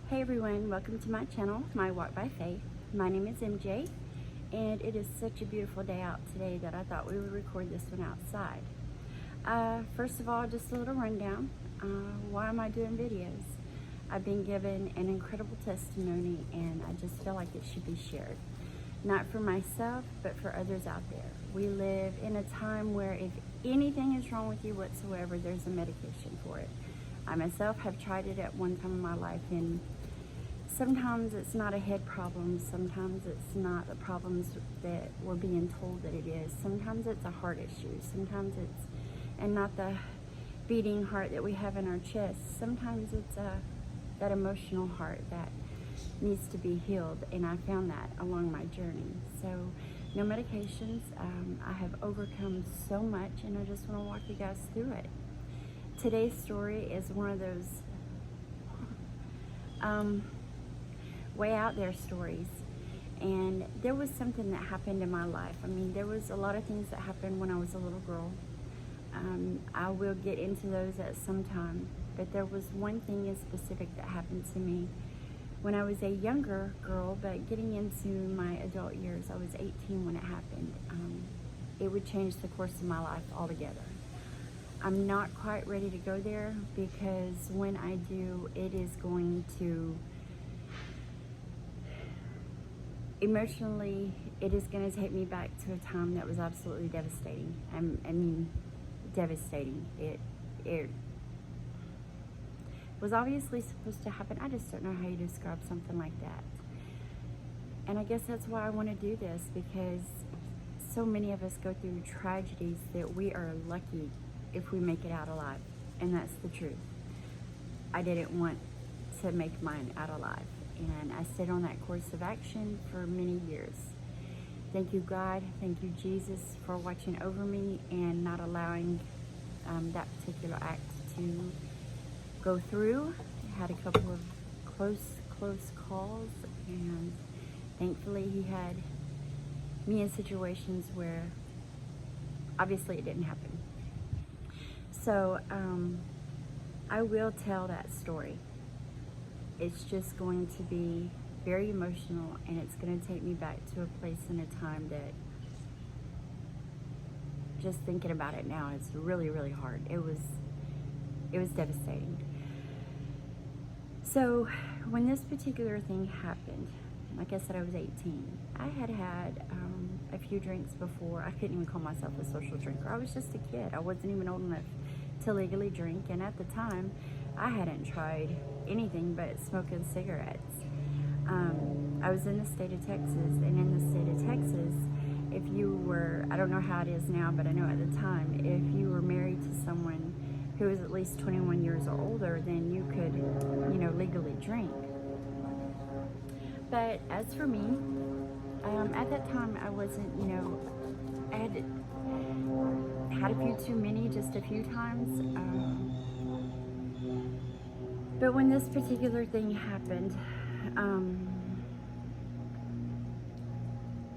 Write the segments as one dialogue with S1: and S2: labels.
S1: Hey everyone, welcome to my channel, My Walk by Faith. My name is MJ, and it is such a beautiful day out today that I thought we would record this one outside. First of all, just a little rundown. Why am I doing videos? I've been given an incredible testimony, and I just feel like it should be shared. Not for myself, but for others out there. We live in a time where if anything is wrong with you whatsoever, there's a medication for it. I myself have tried it at one time in my life, and sometimes it's not a head problem, sometimes it's not the problems that we're being told that it is, sometimes it's a heart issue, sometimes it's, and not the beating heart that we have in our chest, sometimes it's that emotional heart that needs to be healed, and I found that along my journey. So no medications. I have overcome so much, and I just want to walk you guys through it. Today's story is one of those way out there stories, and there was something that happened in my life. I mean, there was a lot of things that happened when I was a little girl. I will get into those at some time, but there was one thing in specific that happened to me when I was a younger girl, but getting into my adult years. I was 18 when it happened. It would change the course of my life altogether. I'm not quite ready to go there, because when I do, it is going to, emotionally, it is going to take me back to a time that was absolutely devastating. I mean, devastating. It was obviously supposed to happen. I just don't know how you describe something like that. And I guess that's why I want to do this, because so many of us go through tragedies that we are lucky if we make it out alive. And that's the truth. I didn't want to make mine out alive, and I stayed on that course of action for many years. Thank you, God. Thank you, Jesus, for watching over me and not allowing that particular act to go through. I had a couple of close calls, and thankfully he had me in situations where obviously it didn't happen. So I will tell that story. It's just going to be very emotional, and it's going to take me back to a place and a time that, just thinking about it now, it's really, really hard. It was devastating. So when this particular thing happened, like I said, I was 18. I had a few drinks before. I couldn't even call myself a social drinker. I was just a kid. I wasn't even old enough to legally drink, and at the time, I hadn't tried anything but smoking cigarettes. I was in the state of Texas, and in the state of Texas, if you were, I don't know how it is now, but I know at the time, if you were married to someone who was at least 21 years or older, then you could, legally drink. But as for me, at that time, I wasn't, I had a few too many, just a few times. But when this particular thing happened,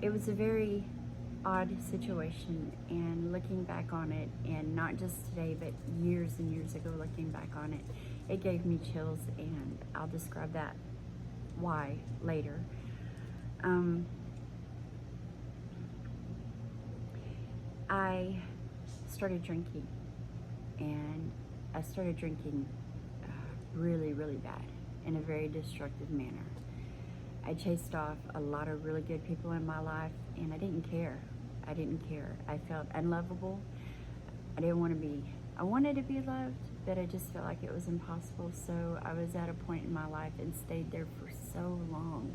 S1: it was a very odd situation, and looking back on it, and not just today, but years and years ago, looking back on it, it gave me chills, and I'll describe that why later. I started drinking, and I started drinking really, really bad, in a very destructive manner. I chased off a lot of really good people in my life, and I didn't care. I didn't care. I felt unlovable. I didn't want to be, I wanted to be loved, but I just felt like it was impossible. So I was at a point in my life and stayed there for so long.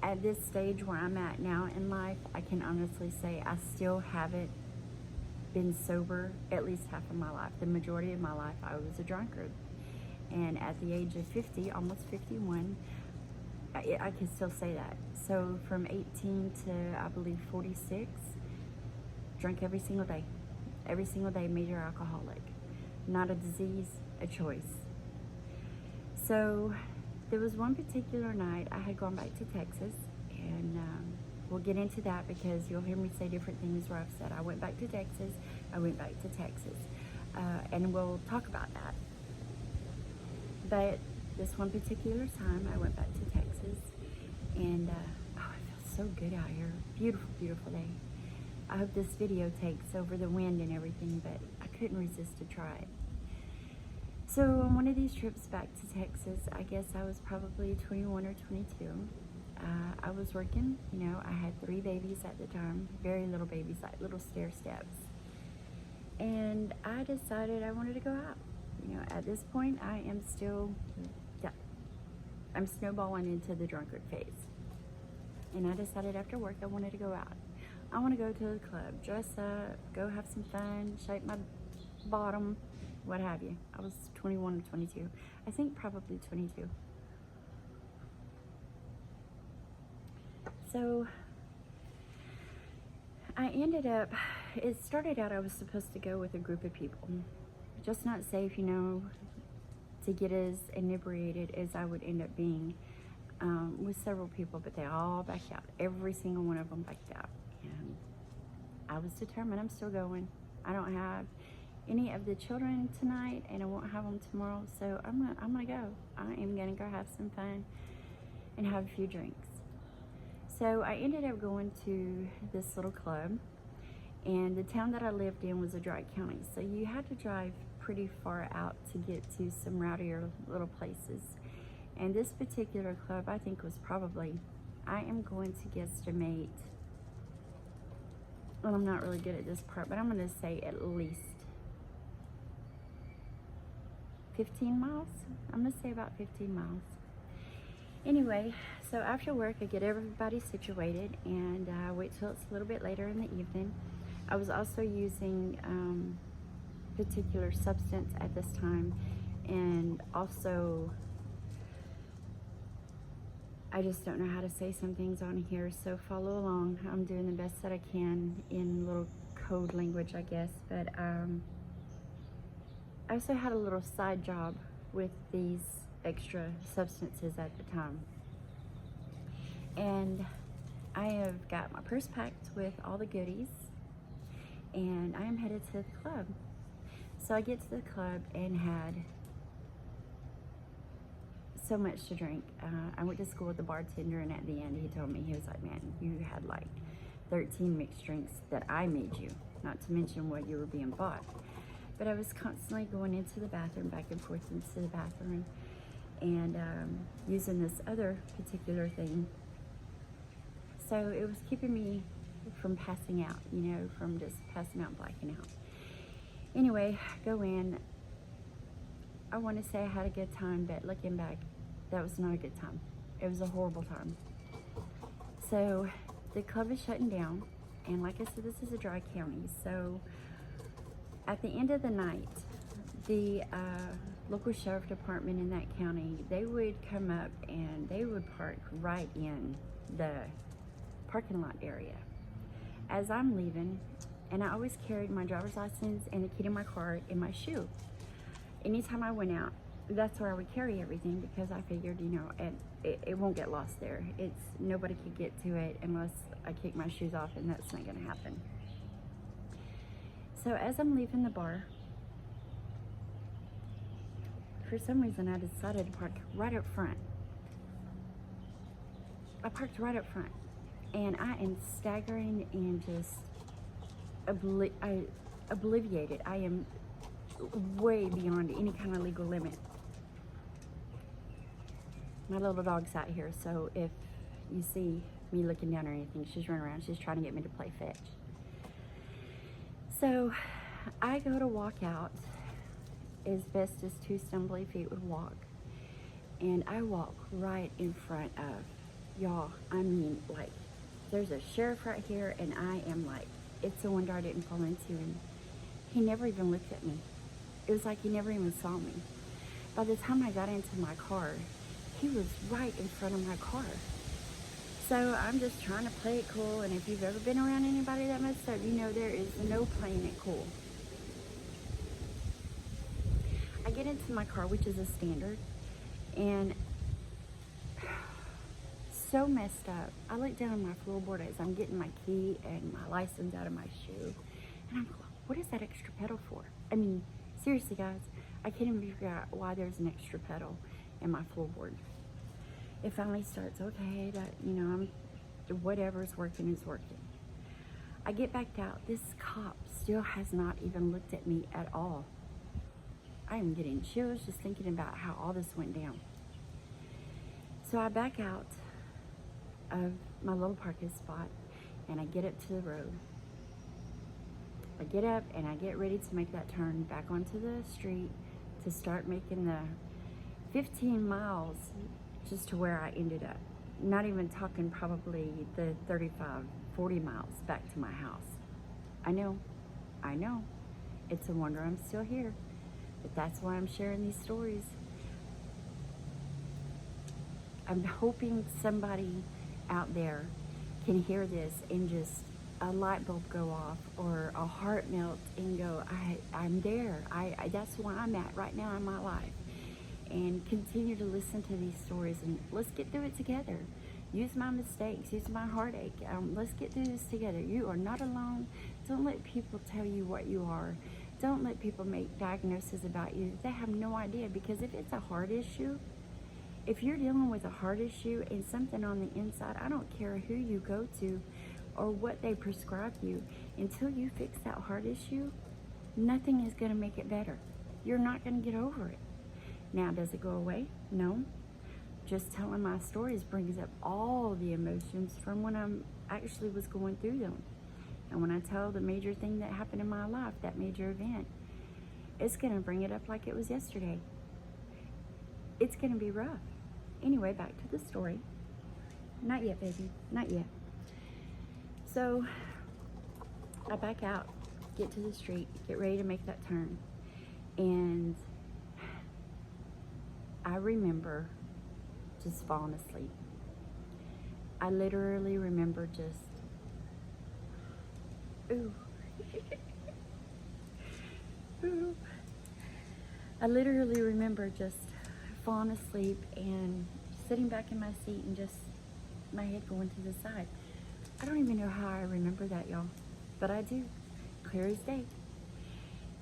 S1: At this stage where I'm at now in life, I can honestly say I still haven't been sober at least half of my life. The majority of my life, I was a drunkard. And at the age of 50, almost 51, I can still say that. So from 18 to, I believe, 46, drank every single day. Every single day, major alcoholic. Not a disease, a choice. So there was one particular night, I had gone back to Texas, and we'll get into that because you'll hear me say different things where I've said I went back to Texas, I went back to Texas, and we'll talk about that. But this one particular time, I went back to Texas, and oh, it feels so good out here. Beautiful, beautiful day. I hope this video takes over the wind and everything, but I couldn't resist to try it. So on one of these trips back to Texas, I guess I was probably 21 or 22. I was working, you know, I had 3 babies at the time, very little babies, like little stair steps. And I decided I wanted to go out. You know, at this point, I am still, I'm snowballing into the drunkard phase. And I decided after work I wanted to go out. I want to go to the club, dress up, go have some fun, shake my bottom, what have you. I was 21 or 22. I think probably 22. So I ended up, it started out I was supposed to go with a group of people. Just not safe, you know, to get as inebriated as I would end up being with several people, but they all backed out. Every single one of them backed out. And I was determined, I'm still going. I don't have any of the children tonight, and I won't have them tomorrow, so I'm gonna go. I am gonna go have some fun and have a few drinks. So I ended up going to this little club, and the town that I lived in was a dry county, so you had to drive pretty far out to get to some rowdier little places. And this particular club, I think, was probably, I am going to guesstimate, well, I'm not really good at this part, but I'm going to say at least 15 miles. I'm going to say about 15 miles. Anyway, so after work, I get everybody situated, and I wait till it's a little bit later in the evening. I was also using particular substance at this time, and also I just don't know how to say some things on here, so follow along. I'm doing the best that I can in little code language, I guess, but I also had a little side job with these extra substances at the time. And I have got my purse packed with all the goodies, and I am headed to the club. So I get to the club and had so much to drink. I went to school with the bartender, and at the end he told me, he was like, man, you had like 13 mixed drinks that I made you, not to mention what you were being bought. But I was constantly going into the bathroom, back and forth into the bathroom, and using this other particular thing. So it was keeping me from passing out, you know, from just passing out, blacking out. Anyway, go in. I want to say I had a good time, but looking back, that was not a good time. It was a horrible time. So the club is shutting down, and like I said, this is a dry county. So at the end of the night, the local sheriff department in that county, they would come up and they would park right in the parking lot area as I'm leaving. And I always carried my driver's license and the key to my car in my shoe. Anytime I went out, that's where I would carry everything, because I figured, you know, it won't get lost there. Nobody could get to it unless I kick my shoes off, and that's not gonna happen. So as I'm leaving the bar, for some reason I decided to park right up front. I parked right up front, and I am staggering and just obliviated. I am way beyond any kind of legal limit. My little dog's out here, so if you see me looking down or anything, she's running around. She's trying to get me to play fetch. So I go to walk out as best as 2 stumbly feet would walk, and I walk right in front of, y'all, I mean, like, there's a sheriff right here, and I am like, it's a window I didn't fall into, and he never even looked at me. It was like he never even saw me. By the time I got into my car, he was right in front of my car. So I'm just trying to play it cool, and if you've ever been around anybody that messed up, you know there is no playing it cool. I get into my car, which is a standard, and so messed up. I look down at my floorboard as I'm getting my key and my license out of my shoe, and I'm like, what is that extra pedal for? I mean, seriously guys, I can't even figure out why there's an extra pedal. and my floorboard. It finally starts, okay, that, whatever's working is working. I get back out. This cop still has not even looked at me at all. I am getting chills just thinking about how all this went down. So I back out of my little parking spot and I get up to the road. I get up and I get ready to make that turn back onto the street to start making the 15 miles just to where I ended up. Not even talking probably the 35, 40 miles back to my house. I know. It's a wonder I'm still here. But that's why I'm sharing these stories. I'm hoping somebody out there can hear this and just a light bulb go off or a heart melt and go, I'm there. That's where I'm at right now in my life. And continue to listen to these stories and let's get through it together. Use my mistakes, use my heartache. Let's get through this together. You are not alone. Don't let people tell you what you are. Don't let people make diagnoses about you. They have no idea, because if it's a heart issue, if you're dealing with a heart issue and something on the inside, I don't care who you go to or what they prescribe you, until you fix that heart issue, nothing is going to make it better. You're not going to get over it. Now, does it go away? No. Just telling my stories brings up all the emotions from when I actually was going through them. And when I tell the major thing that happened in my life, that major event, it's going to bring it up like it was yesterday. It's going to be rough. Anyway, back to the story. Not yet, baby. Not yet. So, I back out, get to the street, get ready to make that turn. And I remember just falling asleep. I literally remember just, I literally remember just falling asleep and sitting back in my seat and just my head going to the side. I don't even know how I remember that, y'all, but I do, clear as day.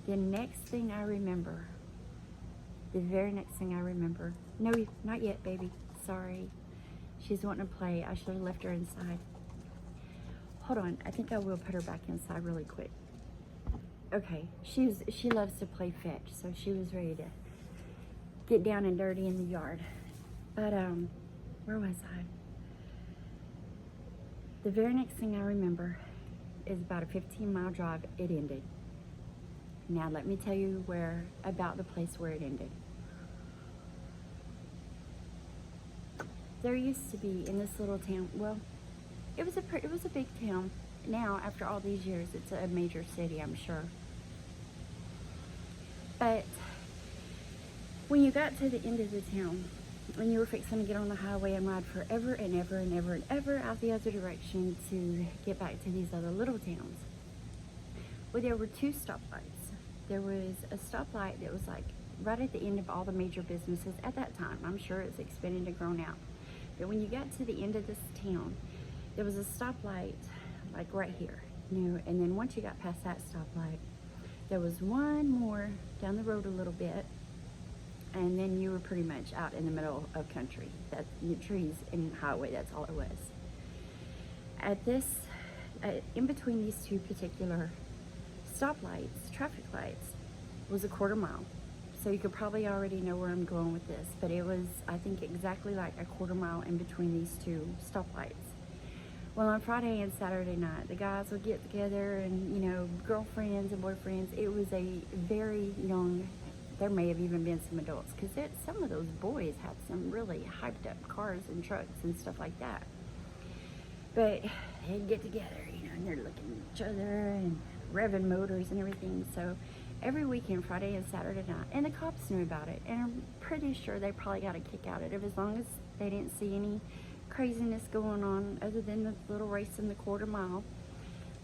S1: The next thing I remember, the very next thing I remember, no, not yet, baby, sorry. She's wanting to play. I should have left her inside. Hold on, I think I will put her back inside really quick. Okay, she loves to play fetch, so she was ready to get down and dirty in the yard. But, where was I? The very next thing I remember is about a 15-mile drive. It ended. Now, let me tell you about the place where it ended. There used to be in this little town, well, it was a big town. Now, after all these years, it's a major city, I'm sure. But when you got to the end of the town, when you were fixing to get on the highway and ride forever and ever and ever and ever out the other direction to get back to these other little towns, well, there were two stoplights. There was a stoplight that was like right at the end of all the major businesses at that time. I'm sure it's expanded and grown out. But when you got to the end of this town, there was a stoplight like right here, and then once you got past that stoplight, there was one more down the road a little bit, and then you were pretty much out in the middle of country. That trees and highway, that's all it was. In between these two particular stoplights, traffic lights, was a quarter mile. So you could probably already know where I'm going with this, but it was, I think, exactly like a quarter mile in between these two stoplights. Well, on Friday and Saturday night, the guys would get together and, girlfriends and boyfriends. It was a very young, there may have even been some adults, because some of those boys had some really hyped up cars and trucks and stuff like that. But they'd get together, and they're looking at each other and revving motors and everything. So every weekend, Friday and Saturday night, and the cops knew about it, and I'm pretty sure they probably got a kick out of it, as long as they didn't see any craziness going on other than the little race in the quarter mile.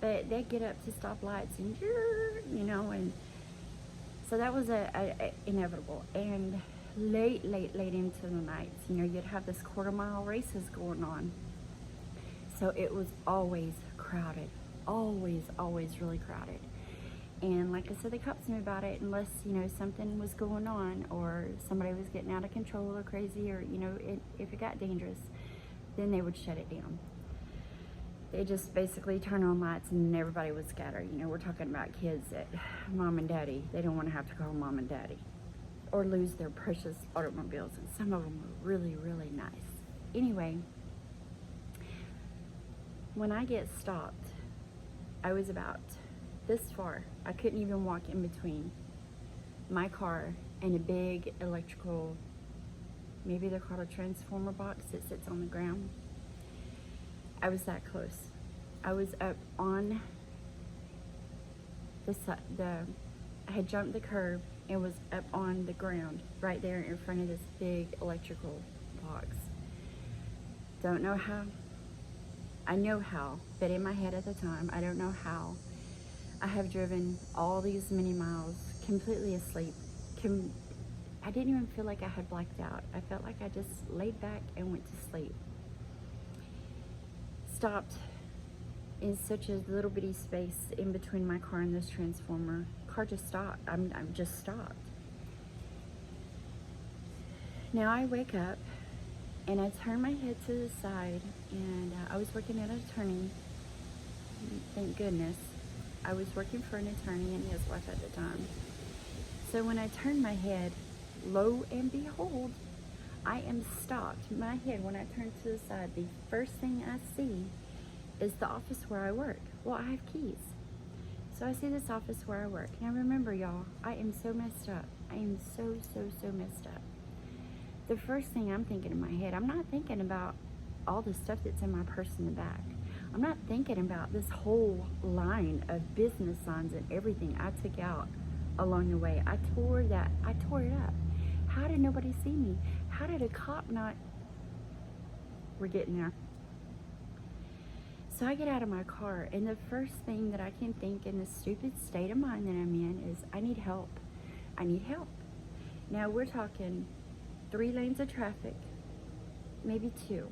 S1: But they'd get up to stoplights and and so that was a inevitable. And late into the nights, you'd have this quarter mile races going on. So it was always crowded, always really crowded. And like I said, the cops knew about it unless, something was going on or somebody was getting out of control or crazy or, if it got dangerous, then they would shut it down. They just basically turn on lights and everybody would scatter. We're talking about kids that mom and daddy, they don't want to have to call mom and daddy or lose their precious automobiles. And some of them were really, really nice. Anyway, when I get stopped, I was about this far. I couldn't even walk in between my car and a big electrical, maybe they're called a transformer box that sits on the ground. I was that close. I was up on I had jumped the curb and was up on the ground right there in front of this big electrical box. Don't know how. I know how, but in my head at the time, I don't know how. I have driven all these many miles completely asleep. I didn't even feel like I had blacked out. I felt like I just laid back and went to sleep. Stopped in such a little bitty space in between my car and this transformer. Car just stopped. I'm just stopped. Now I wake up and I turn my head to the side, and I was working at an attorney. Thank goodness. I was working for an attorney and his wife at the time. So when I turned my head, lo and behold, I am stopped. My head, when I turn to the side, the first thing I see is the office where I work. Well, I have keys. So I see this office where I work. Now remember, y'all, I am so messed up. I am so messed up. The first thing I'm thinking in my head, I'm not thinking about all the stuff that's in my purse in the back. I'm not thinking about this whole line of business signs and everything I took out along the way. I tore it up. How did nobody see me? How did a cop not? We're getting there. So I get out of my car, and the first thing that I can think in this stupid state of mind that I'm in is, I need help. I need help. Now we're talking 3 lanes of traffic, maybe 2.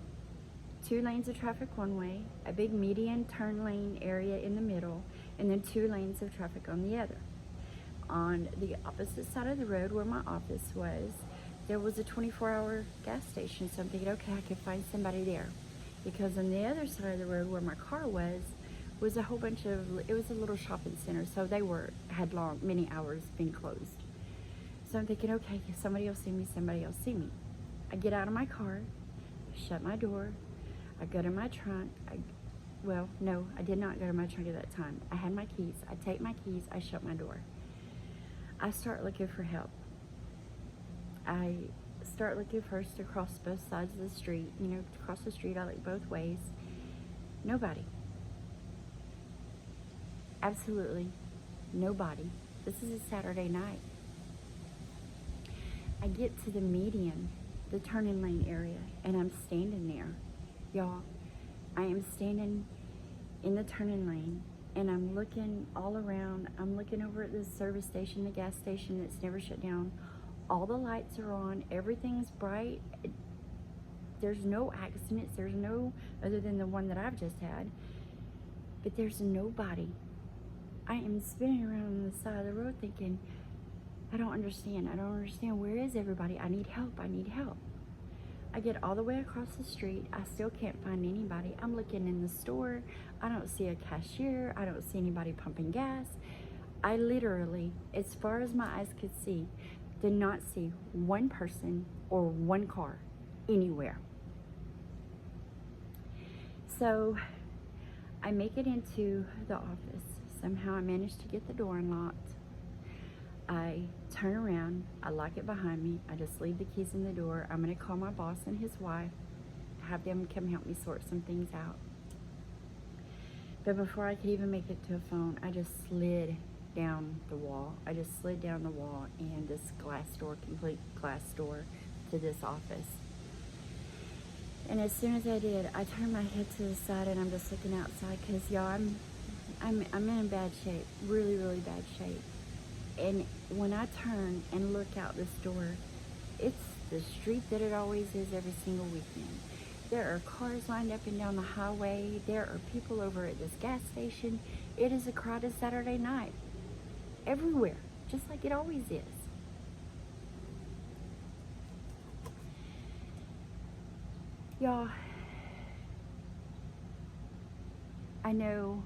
S1: 2 lanes of traffic one way, a big median turn lane area in the middle, and then 2 lanes of traffic on the other. On the opposite side of the road where my office was, there was a 24-hour gas station, so I'm thinking, okay, I could find somebody there. Because on the other side of the road where my car was a whole bunch of, it was a little shopping center, so they had many hours been closed. So I'm thinking, okay, somebody will see me. I get out of my car, shut my door, I go to my trunk. Well, no, I did not go to my trunk at that time. I had my keys. I take my keys, I shut my door. I start looking for help. I start looking first across both sides of the street. Across the street, I look both ways. Nobody. Absolutely nobody. This is a Saturday night. I get to the median, the turning lane area, and I'm standing there. Y'all, I am standing in the turning lane, and I'm looking all around. I'm looking over at the service station, the gas station that's never shut down. All the lights are on. Everything's bright. There's no accidents. There's no, other than the one that I've just had. But there's nobody. I am spinning around on the side of the road thinking, I don't understand. Where is everybody? I need help. I get all the way across the street. I still can't find anybody. I'm looking in the store. I don't see a cashier. I don't see anybody pumping gas. I literally, as far as my eyes could see, did not see one person or one car anywhere. So I make it into the office. Somehow I managed to get the door unlocked. I turn around, I lock it behind me, I just leave the keys in the door. I'm gonna call my boss and his wife, have them come help me sort some things out. But before I could even make it to a phone, I just slid down the wall. And this complete glass door to this office. And as soon as I did, I turned my head to the side and I'm just looking outside because, y'all, I'm in bad shape, really, really bad shape. And when I turn and look out this door, it's the street that it always is every single weekend. There are cars lined up and down the highway. There are people over at this gas station. It is a crowded Saturday night. everywhere, just like it always is. Y'all, I know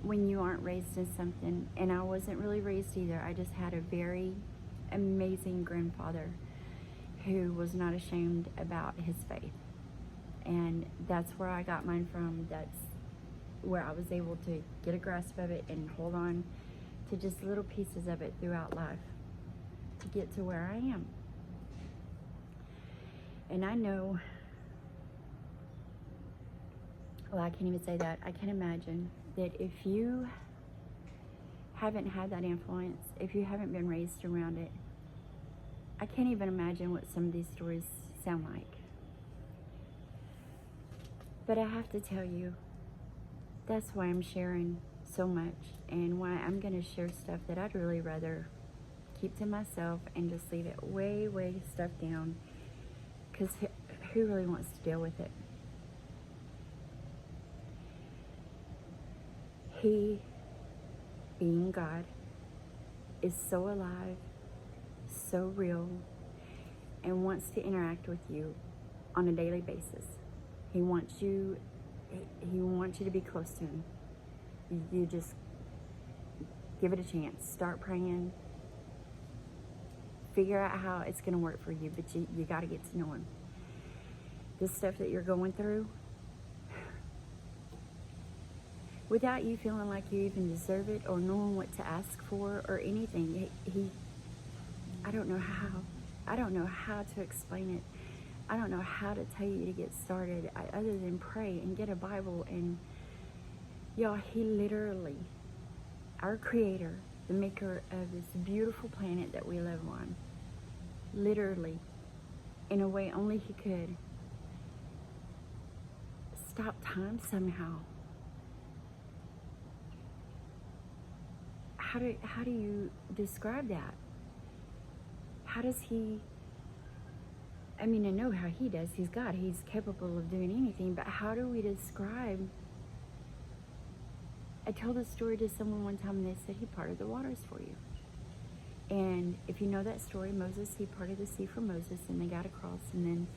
S1: when you aren't raised in something, and I wasn't really raised either. I just had a very amazing grandfather who was not ashamed about his faith. And that's where I got mine from. That's where I was able to get a grasp of it and hold on to just little pieces of it throughout life to get to where I am. And I know, well, I can't even say that. I can imagine that if you haven't had that influence, if you haven't been raised around it, I can't even imagine what some of these stories sound like. But I have to tell you, that's why I'm sharing so much, and why I'm going to share stuff that I'd really rather keep to myself and just leave it way stuff down, because who really wants to deal with it? He, being God, is so alive, so real, and wants to interact with you on a daily basis. He wants you to be close to him. You just give it a chance. Start praying. Figure out how it's going to work for you, but you got to get to know him. This stuff that you're going through, without you feeling like you even deserve it or knowing what to ask for or anything, I don't know how to explain it. I don't know how to tell you to get started other than pray and get a Bible. And y'all, he literally, our creator, the maker of this beautiful planet that we live on, literally, in a way only he could, stop time somehow. How do you describe that? How does he, I mean, I know how he does. He's God. He's capable of doing anything. But how do we describe? I told this story to someone one time, and they said he parted the waters for you. And if you know that story, Moses, he parted the sea for Moses, and they got across, and then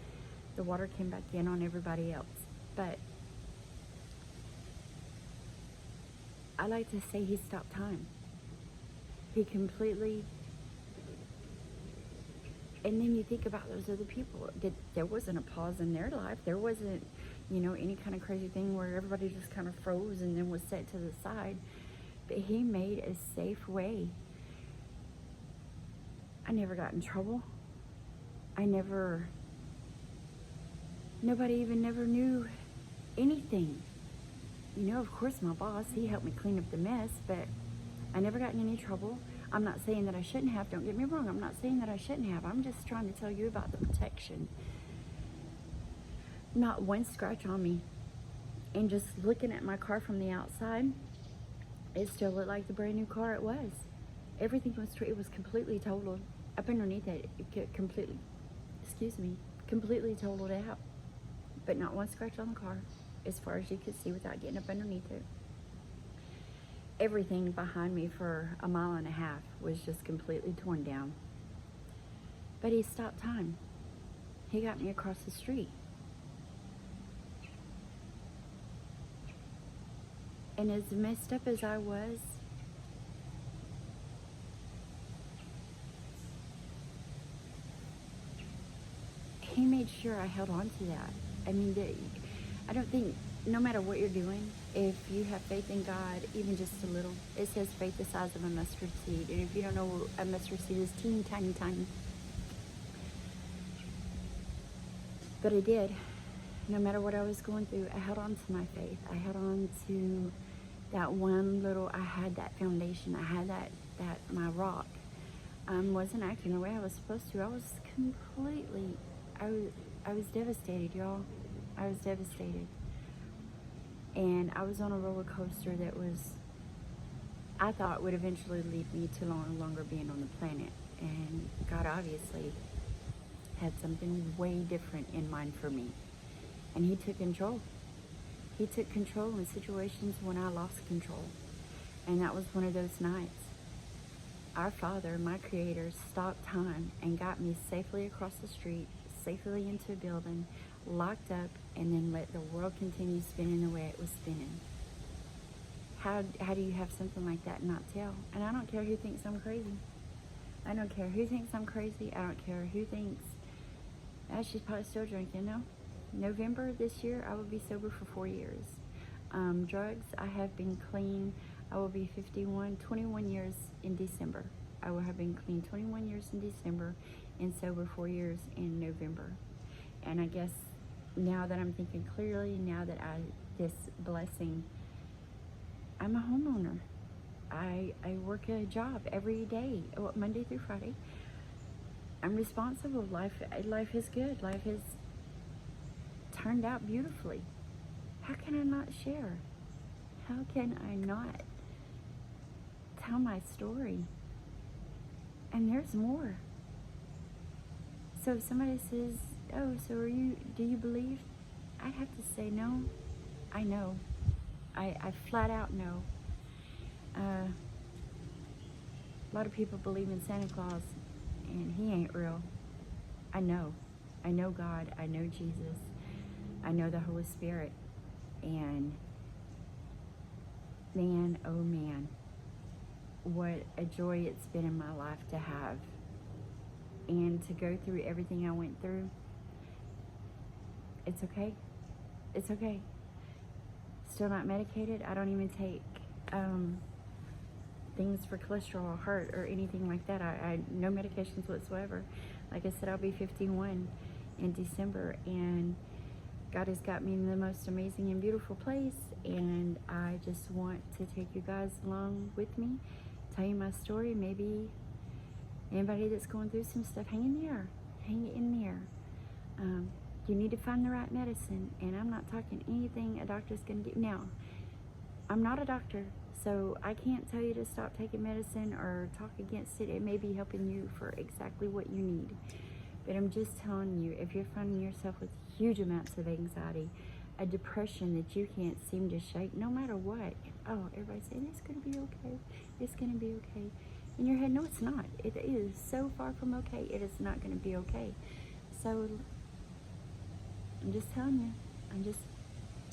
S1: the water came back in on everybody else. But I like to say he stopped time. He completely. And then you think about those other people. There wasn't a pause in their life. There wasn't, any kind of crazy thing where everybody just kind of froze and then was set to the side. But he made a safe way. I never got in trouble. Nobody even never knew anything. Of course my boss, he helped me clean up the mess, but I never got in any trouble. I'm not saying that I shouldn't have. Don't get me wrong. I'm not saying that I shouldn't have. I'm just trying to tell you about the protection. Not one scratch on me. And just looking at my car from the outside, it still looked like the brand new car it was. Everything was it was completely totaled. Up underneath it, completely totaled out. But not one scratch on the car, as far as you could see without getting up underneath it. Everything behind me for a mile and a half was just completely torn down. But he stopped time. He got me across the street. And as messed up as I was, he made sure I held on to that. I mean, I don't think, no matter what you're doing, if you have faith in God, even just a little, it says faith the size of a mustard seed. And if you don't know what a mustard seed is, teeny tiny. But I did. No matter what I was going through, I held on to my faith. I held on to that one little, I had that foundation. I had that my rock. Wasn't acting the way I was supposed to. I was completely, I was devastated, y'all. I was devastated. And I was on a roller coaster that I thought would eventually lead me to no longer being on the planet. And God obviously had something way different in mind for me. And he took control. He took control in situations when I lost control. And that was one of those nights. our Father, my Creator, stopped time and got me safely across the street, safely into a building, locked up, and then let the world continue spinning the way it was spinning. How do you have something like that and not tell? And I don't care who thinks I'm crazy. I don't care who thinks I'm crazy. I don't care who thinks, she's probably still drinking. No. November this year, I will be sober for 4 years. Drugs, I have been clean. I will be 21 years in December. I will have been clean 21 years in December and sober 4 years in November. And I guess now that I'm thinking clearly, now that this blessing, I'm a homeowner. I work a job every day, Monday through Friday. I'm responsible. Life is good. Life has turned out beautifully. How can I not share? How can I not tell my story? And there's more. So if somebody says, oh, so do you believe? I have to say no. I know. I flat out know. A lot of people believe in Santa Claus, and he ain't real. I know God. I know Jesus. I know the Holy Spirit. And man, oh man, what a joy it's been in my life to have, and to go through everything I went through. It's okay. It's okay. Still not medicated. I don't even take things for cholesterol or heart or anything like that. I no medications whatsoever. Like I said, I'll be 51 in December, and God has got me in the most amazing and beautiful place, and I just want to take you guys along with me, tell you my story. Maybe anybody that's going through some stuff, hang in there. Hang in there. You need to find the right medicine, and I'm not talking anything a doctor's going to give. Now, I'm not a doctor, so I can't tell you to stop taking medicine or talk against it. It may be helping you for exactly what you need. But I'm just telling you, if you're finding yourself with huge amounts of anxiety, a depression that you can't seem to shake, no matter what, oh, everybody's saying, it's going to be okay. It's going to be okay. In your head, no, it's not. It is so far from okay. It is not going to be okay. So I'm just telling you. I'm just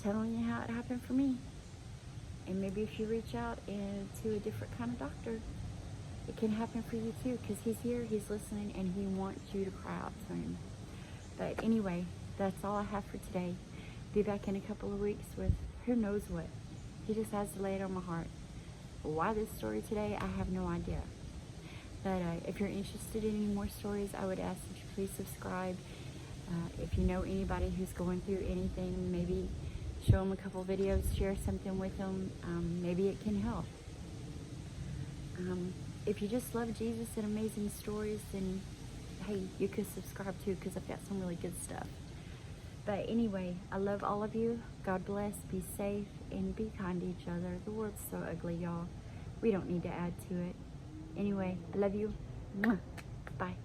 S1: telling you how it happened for me. And maybe if you reach out to a different kind of doctor, it can happen for you too, because he's here, he's listening, and he wants you to cry out to him. But anyway, that's all I have for today. Be back in a couple of weeks with who knows what. He just has to lay it on my heart. Why this story today, I have no idea. But if you're interested in any more stories, I would ask that you please subscribe. If you know anybody who's going through anything, maybe show them a couple videos, share something with them. Maybe it can help. If you just love Jesus and amazing stories, then hey, you could subscribe too, because I've got some really good stuff. But anyway, I love all of you. God bless, be safe, and be kind to each other. The world's so ugly, y'all. We don't need to add to it. Anyway, I love you. Mwah. Bye.